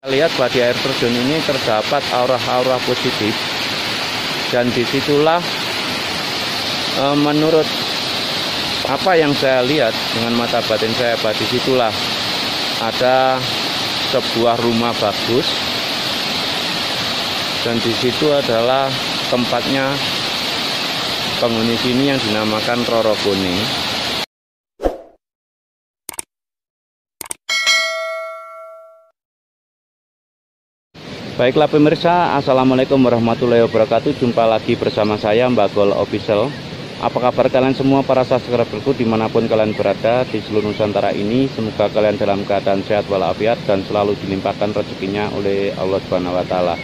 Lihat bahwa di air terjun ini terdapat aura-aura positif, dan disitulah menurut apa yang saya lihat dengan mata batin saya, bahwa disitulah ada sebuah rumah bagus, dan disitu adalah tempatnya penghuni sini yang dinamakan Roro Kuning. Baiklah pemirsa, assalamualaikum warahmatullahi wabarakatuh. Jumpa lagi bersama saya Mbak Gol Official. Apa kabar kalian semua para subscriberku dimanapun kalian berada di seluruh Nusantara ini? Semoga kalian dalam keadaan sehat walafiat dan selalu dilimpahkan rezekinya oleh Allah Subhanahu wa Ta'ala.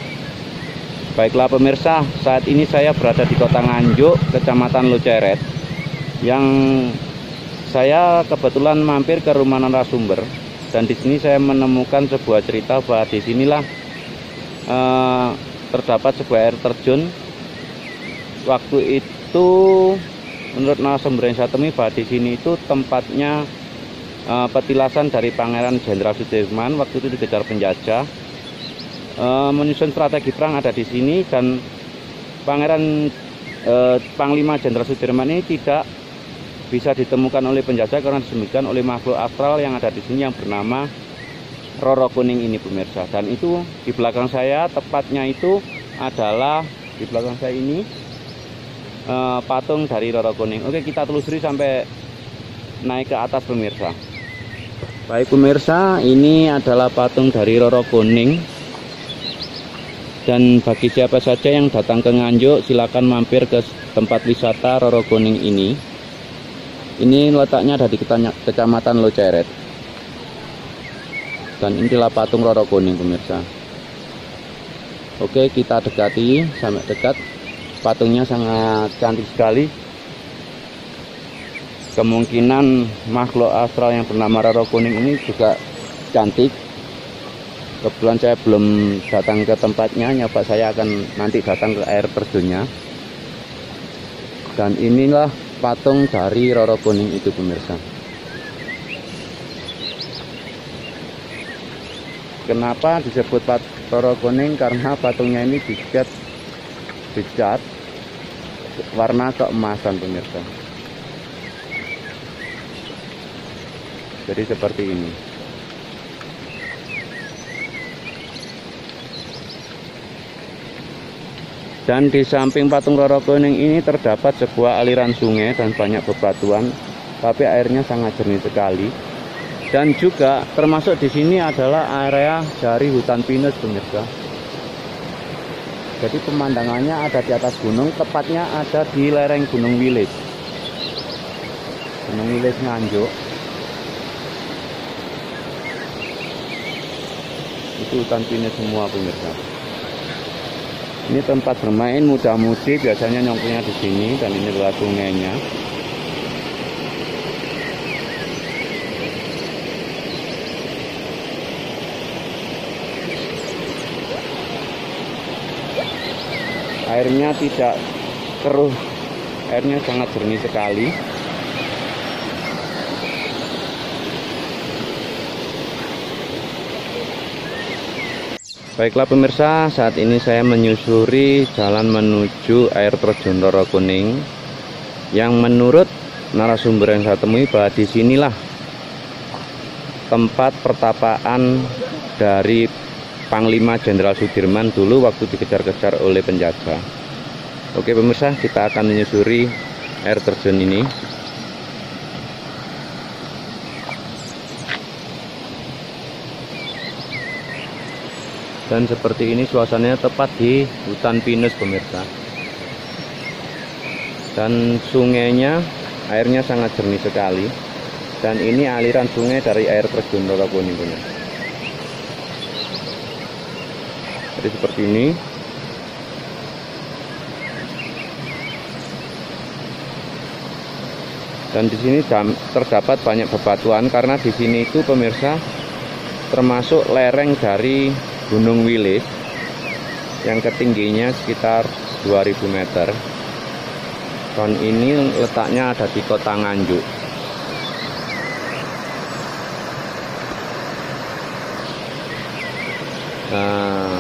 Baiklah pemirsa, saat ini saya berada di Kota Nganjuk, Kecamatan Loceret, yang saya kebetulan mampir ke rumah narasumber, dan di sini saya menemukan sebuah cerita bahwa di sinilah terdapat sebuah air terjun. Waktu itu menurut narasumber yang saya temui bahwa di sini itu tempatnya petilasan dari Pangeran Jenderal Sudirman waktu itu dikejar penjajah. Menyusun strategi perang ada di sini, dan Panglima Jenderal Sudirman ini tidak bisa ditemukan oleh penjajah karena disembunyikan oleh makhluk astral yang ada di sini yang bernama Roro Kuning ini pemirsa. Dan itu di belakang saya, tepatnya itu adalah di belakang saya ini patung dari Roro Kuning. Oke, kita telusuri sampai naik ke atas pemirsa. Baik pemirsa, ini adalah patung dari Roro Kuning, dan bagi siapa saja yang datang ke Nganjuk silakan mampir ke tempat wisata Roro Kuning ini. Ini letaknya ada di Kecamatan Loceret. Dan inilah patung Roro Kuning pemirsa. Oke, kita dekati sampai dekat. Patungnya sangat cantik sekali. Kemungkinan makhluk astral yang bernama Roro Kuning ini juga cantik. Kebetulan saya belum datang ke tempatnya, nyoba saya akan nanti datang ke air terjunnya. Dan inilah patung dari Roro Kuning itu pemirsa. Kenapa disebut Roro Kuning? Karena patungnya ini dicat warna keemasan pemirsa. Jadi seperti ini. Dan di samping patung Roro Kuning ini terdapat sebuah aliran sungai dan banyak bebatuan, tapi airnya sangat jernih sekali. Dan juga termasuk di sini adalah area dari hutan pinus pemirsa. Jadi pemandangannya ada di atas gunung, tepatnya ada di lereng Gunung Wilis. Gunung Wilis Nganjuk. Itu hutan pinus semua pemirsa. Ini tempat bermain muda-mudi biasanya nyongkunya di sini, dan ini adalah sungainya. Airnya tidak keruh, airnya sangat jernih sekali. Baiklah pemirsa, saat ini saya menyusuri jalan menuju air terjun Roro Kuning, yang menurut narasumber yang saya temui bahwa disinilah tempat pertapaan dari Panglima Jenderal Sudirman dulu waktu dikejar-kejar oleh penjajah. Oke pemirsa, kita akan menyusuri air terjun ini. Dan seperti ini suasananya tepat di hutan pinus pemirsa. Dan sungainya, airnya sangat jernih sekali. Dan ini aliran sungai dari air terjun Roro Kuning pemirsa. Jadi seperti ini. Dan di sini terdapat banyak bebatuan karena di sini itu pemirsa termasuk lereng dari Gunung Wilis yang ketingginya sekitar 2000 meter. Dan ini letaknya ada di Kota Nganjuk. Nah,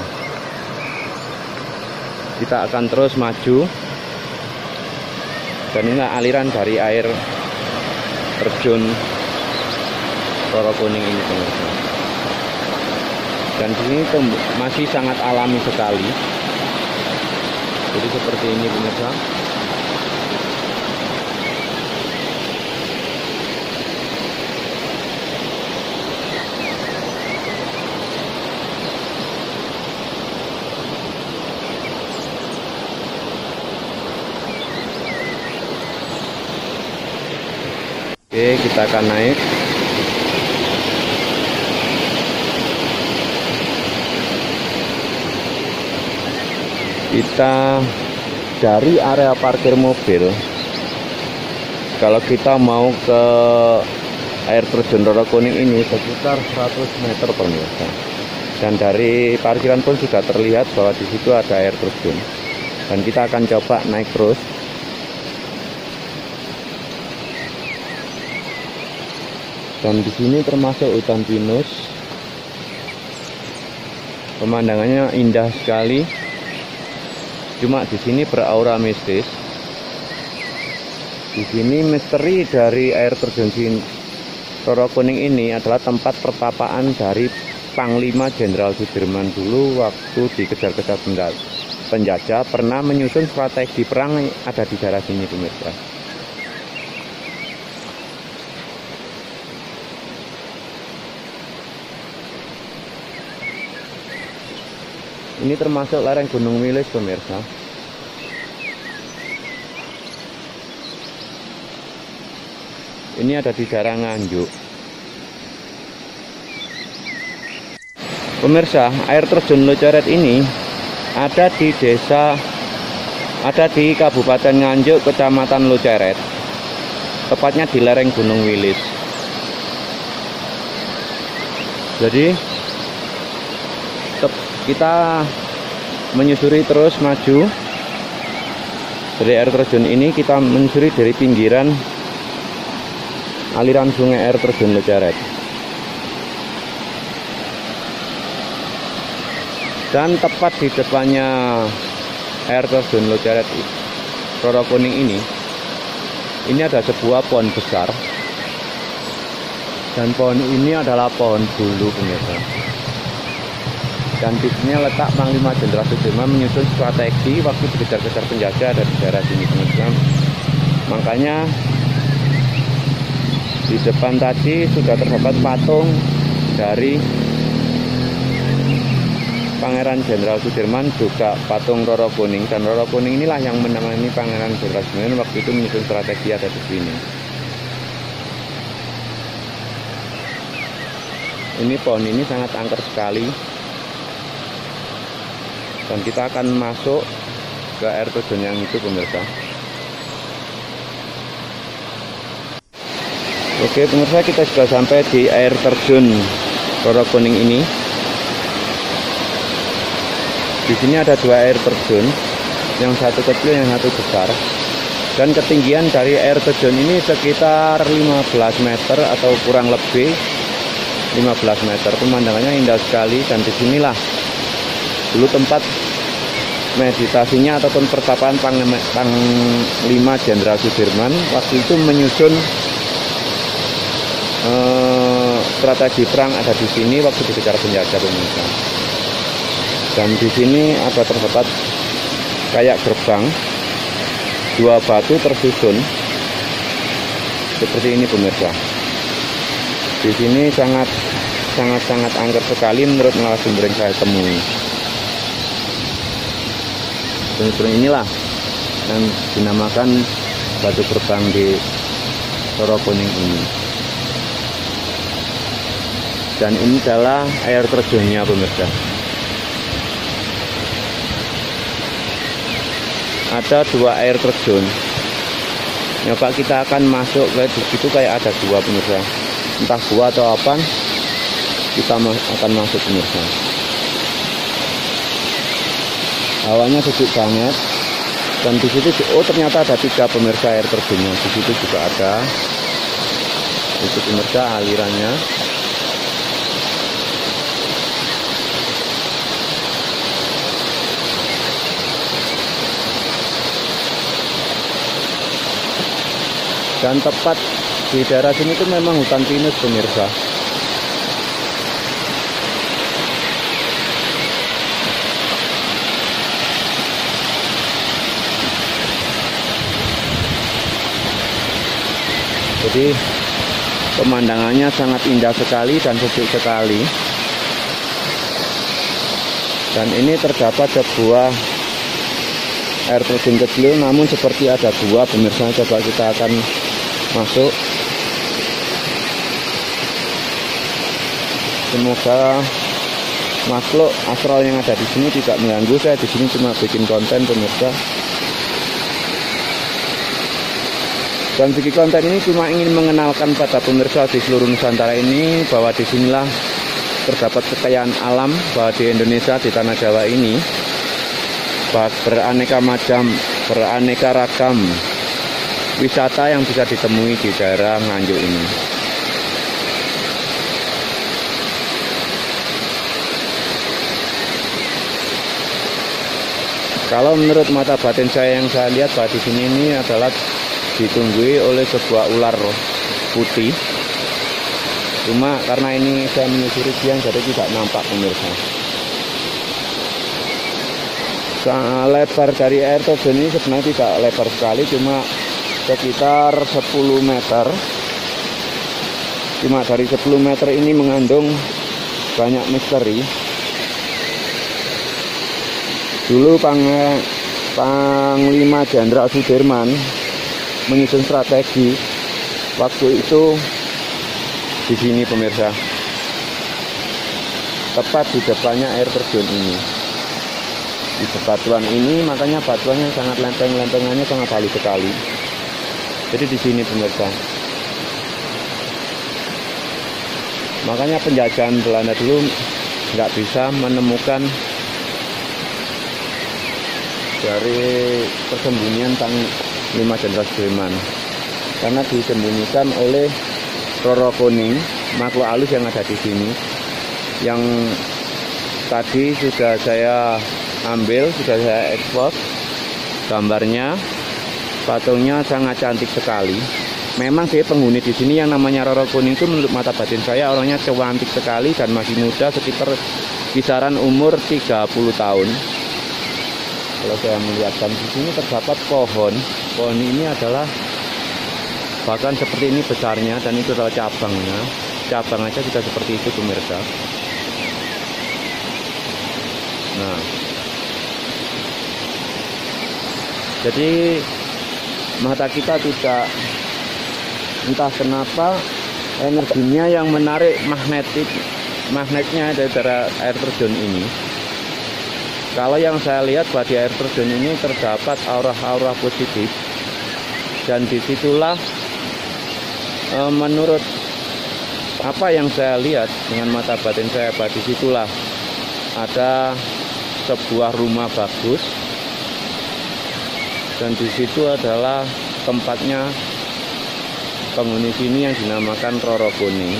kita akan terus maju. Dan inilah aliran dari air terjun Roro Kuning ini, pemirsa. Dan di sini masih sangat alami sekali. Jadi seperti ini, pemirsa. Oke, kita akan naik. Kita dari area parkir mobil, kalau kita mau ke air terjun Roro Kuning ini sekitar 100 meter, pemirsa. Dan dari parkiran pun sudah terlihat bahwa di situ ada air terjun. Dan kita akan coba naik terus. Dan di sini termasuk hutan pinus. Pemandangannya indah sekali. Cuma di sini beraura mistis. Di sini misteri dari air terjun Roro Kuning ini adalah tempat pertapaan dari Panglima Jenderal Sudirman dulu waktu dikejar-kejar penjajah, pernah menyusun strategi perang ada di daerah sini, pemirsa. Ini termasuk lereng Gunung Wilis, pemirsa. Ini ada di daerah Nganjuk. Pemirsa, air terjun Luceret ini ada di Kabupaten Nganjuk, Kecamatan Luceret. Tepatnya di lereng Gunung Wilis. Jadi kita menyusuri terus maju dari air terjun ini. Kita menyusuri dari pinggiran aliran sungai air terjun Luceret. Dan tepat di depannya air terjun Luceret Roro Kuning ini ada sebuah pohon besar. Dan pohon ini adalah pohon bulu, pemirsa. Dan di sini letak Panglima Jenderal Sudirman menyusun strategi waktu dikejar-kejar penjajah ada di daerah sini, pemirsa. Makanya di depan tadi sudah terdapat patung dari Pangeran Jenderal Sudirman, juga patung Roro Kuning. Dan Roro Kuning inilah yang menemani Pangeran Jenderal Sudirman waktu itu menyusun strategi ada di sini. Ini pohon ini sangat angker sekali. Dan kita akan masuk ke air terjun yang itu, pemirsa. Oke, pemirsa, kita sudah sampai di air terjun Roro Kuning ini. Di sini ada dua air terjun, yang satu kecil, yang satu besar. Dan ketinggian dari air terjun ini sekitar 15 meter atau kurang lebih 15 meter. Pemandangannya indah sekali. Dan disinilah dulu tempat meditasinya ataupun pertapaan Panglima Jenderal Sudirman waktu itu menyusun strategi perang ada di sini waktu dikejar penjajah, pemirsa. Dan di sini ada terdapat kayak gerbang, dua batu tersusun seperti ini, pemirsa. Di sini sangat angker sekali menurut narasumber yang saya temui. Unsur inilah yang dinamakan batu gerbang di Roro Kuning ini. Dan ini adalah air terjunnya, pemirsa. Ada dua air terjun. Nyoba kita akan masuk ke situ, kayak ada dua, pemirsa. Entah gua atau apa, kita akan masuk, pemirsa. Hawanya sejuk banget. Dan di situ, oh ternyata ada tiga, pemirsa, air terjunnya. Di situ juga ada. Itu, pemirsa, alirannya. Dan tepat di daerah sini itu memang hutan pinus pemirsa. Jadi pemandangannya sangat indah sekali dan sejuk sekali. Dan ini terdapat sebuah air terjun kecil, namun seperti ada gua pemirsa. Coba kita akan masuk. Semoga makhluk astral yang ada di sini tidak mengganggu. Saya di sini cuma bikin konten pemirsa. Dan bikin konten ini cuma ingin mengenalkan pada pemirsa di seluruh Nusantara ini bahwa disinilah terdapat kekayaan alam, bahwa di Indonesia, di tanah Jawa ini beraneka macam, beraneka ragam wisata yang bisa ditemui di daerah Nganjuk ini. Kalau menurut mata batin saya yang saya lihat, bahwa di sini ini adalah ditunggui oleh sebuah ular putih. Cuma karena ini saya menyusuri siang, jadi tidak nampak pemirsa. Lebar dari air terjun ini sebenarnya tidak lebar sekali, cuma sekitar 10 meter. Cuma dari 10 meter ini mengandung banyak misteri. Dulu Panglima Jenderal Sudirman menyusun strategi waktu itu di sini pemirsa, tepat di depannya air terjun ini, di batuan ini, makanya batuannya sangat lempeng-lempengannya sangat halus sekali. Jadi di sini pemirsa, makanya penjajahan Belanda dulu nggak bisa menemukan dari persembunyian Panglima Jenderal Sudirman, karena disembunyikan oleh Roro Kuning, makhluk halus yang ada di sini. Yang tadi sudah saya ambil, sudah saya ekspos gambarnya, patungnya sangat cantik sekali. Memang sih penghuni di sini yang namanya Roro Kuning itu menurut mata batin saya orangnya cantik sekali dan masih muda, sekitar kisaran umur 30 tahun. Kalau saya melihatkan di sini terdapat pohon. Pohon ini adalah bahkan seperti ini besarnya, dan itu adalah cabangnya. Cabang aja sudah seperti itu pemirsa. Nah, jadi mata kita tidak, entah kenapa energinya yang menarik magnetnya dari air terjun ini. Kalau yang saya lihat bahwa di air terjun ini terdapat aura-aura positif, dan disitulah menurut apa yang saya lihat dengan mata batin saya, bahwa disitulah ada sebuah rumah bagus, dan disitu adalah tempatnya penghuni sini yang dinamakan Roro Kuning.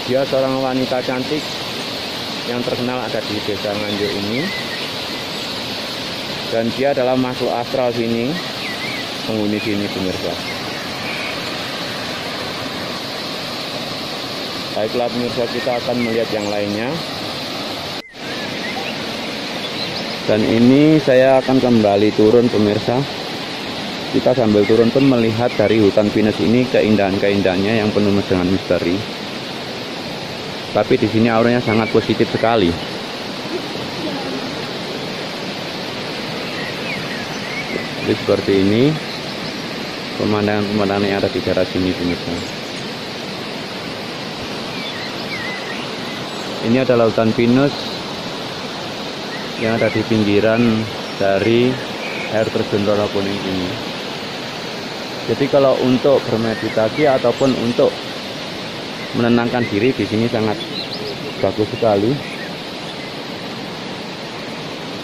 Dia seorang wanita cantik yang terkenal ada di desa Nganjuk ini, dan dia adalah makhluk astral sini, penghuni sini pemirsa. Baiklah pemirsa, kita akan melihat yang lainnya. Dan ini saya akan kembali turun pemirsa. Kita sambil turun pun melihat dari hutan pinus ini keindahan-keindahannya yang penuh dengan misteri. Tapi di sini auranya sangat positif sekali. Jadi seperti ini pemandangan-pemandangan yang ada di daerah sini pemirsa. Ini adalah hutan pinus yang ada di pinggiran dari air terjun Roro Kuning ini. Jadi kalau untuk bermeditasi ataupun untuk menenangkan diri di sini sangat bagus sekali.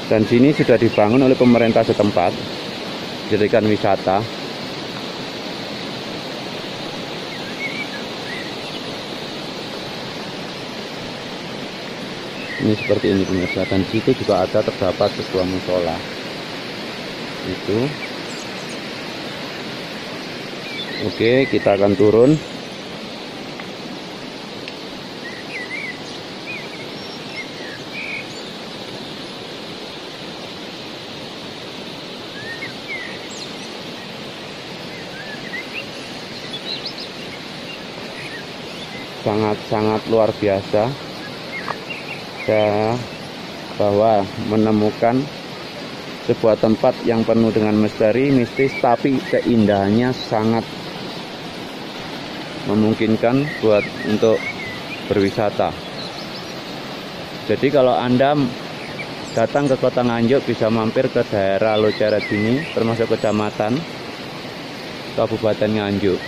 Dan sini sudah dibangun oleh pemerintah setempat, dijadikan wisata. Ini seperti ini pemirsa, dan situ juga ada terdapat sebuah musola. Itu Oke, kita akan turun. Sangat-sangat luar biasa bahwa menemukan sebuah tempat yang penuh dengan misteri, mistis, tapi keindahannya sangat memungkinkan buat untuk berwisata. Jadi kalau Anda datang ke Kota Nganjuk bisa mampir ke daerah Loceret ini, termasuk kecamatan Kabupaten Nganjuk.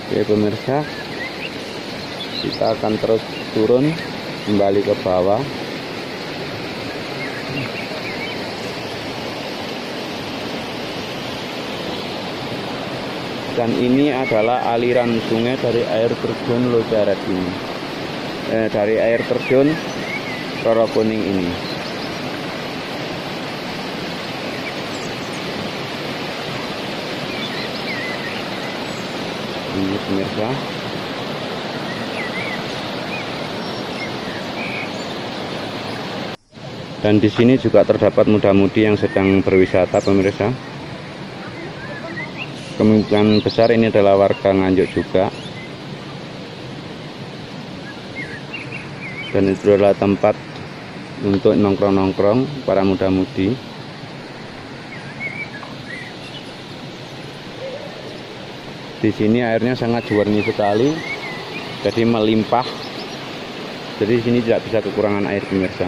Oke pemirsa, kita akan terus turun kembali ke bawah. Dan ini adalah aliran sungai dari air terjun Loceret ini, dari air terjun Roro Kuning ini. Ini pemirsa, dan di sini juga terdapat muda-mudi yang sedang berwisata pemirsa. Kemungkinan besar ini adalah warga Nganjuk juga, dan itu adalah tempat untuk nongkrong-nongkrong para muda-mudi. Di sini airnya sangat jernih sekali, jadi melimpah. Jadi di sini tidak bisa kekurangan air pemirsa.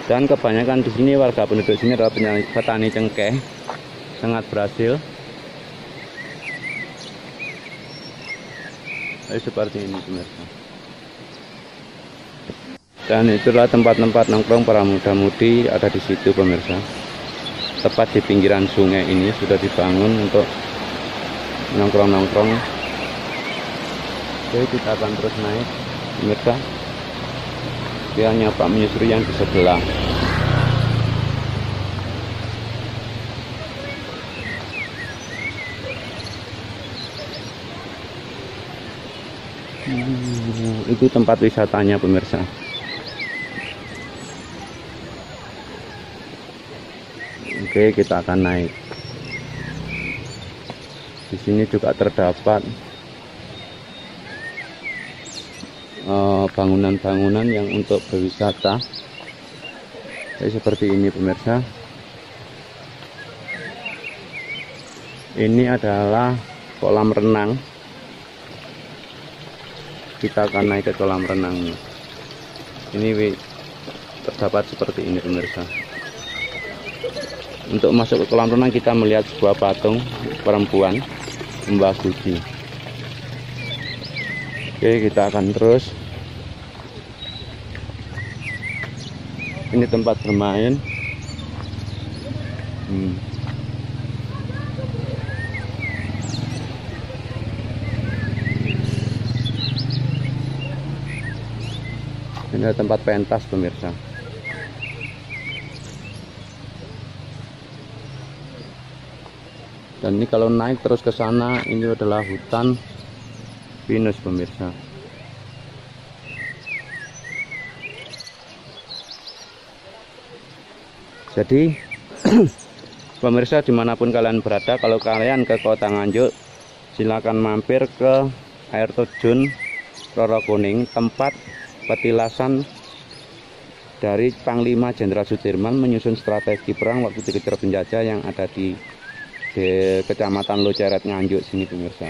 Dan kebanyakan di sini warga penduduk sini adalah petani cengkeh, sangat berhasil. Jadi seperti ini pemirsa. Dan itulah tempat-tempat nongkrong para muda-mudi ada di situ pemirsa. Tepat di pinggiran sungai ini sudah dibangun untuk nongkrong-nongkrong. Oke, kita akan terus naik pemirsa. Dia nyapa menyusuri yang di sebelah. Itu tempat wisatanya pemirsa. Oke, kita akan naik. Di sini juga terdapat bangunan-bangunan yang untuk berwisata. Jadi seperti ini pemirsa. Ini adalah kolam renang. Kita akan naik ke kolam renangnya. Ini terdapat seperti ini pemirsa. Untuk masuk ke kolam renang kita melihat sebuah patung perempuan Mbah Suci. Oke, kita akan terus. Ini tempat bermain. Ini adalah tempat pentas pemirsa. Dan ini kalau naik terus ke sana, ini adalah hutan pinus pemirsa. Jadi pemirsa dimanapun kalian berada, kalau kalian ke Kota Nganjuk, silakan mampir ke air terjun Roro Kuning, tempat petilasan dari Panglima Jenderal Sudirman menyusun strategi perang waktu dikejar penjajah yang ada di Kecamatan Loceret Nganjuk sini pemirsa.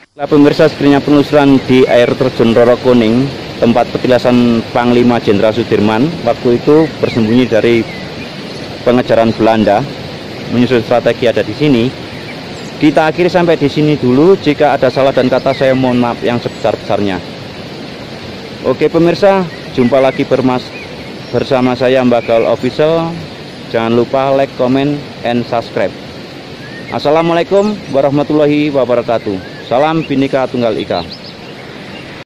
Setelah pemirsa sebenarnya penelusuran di air terjun Roro Kuning, tempat petilasan Panglima Jenderal Sudirman waktu itu bersembunyi dari pengejaran Belanda, menyusun strategi ada di sini. Kita akhiri sampai di sini dulu. Jika ada salah dan kata saya mohon maaf yang sebesar-besarnya. Oke pemirsa, jumpa lagi bersama saya Mbak Gaul Official. Jangan lupa like, comment, and subscribe. Assalamualaikum warahmatullahi wabarakatuh. Salam Bhinneka Tunggal Ika.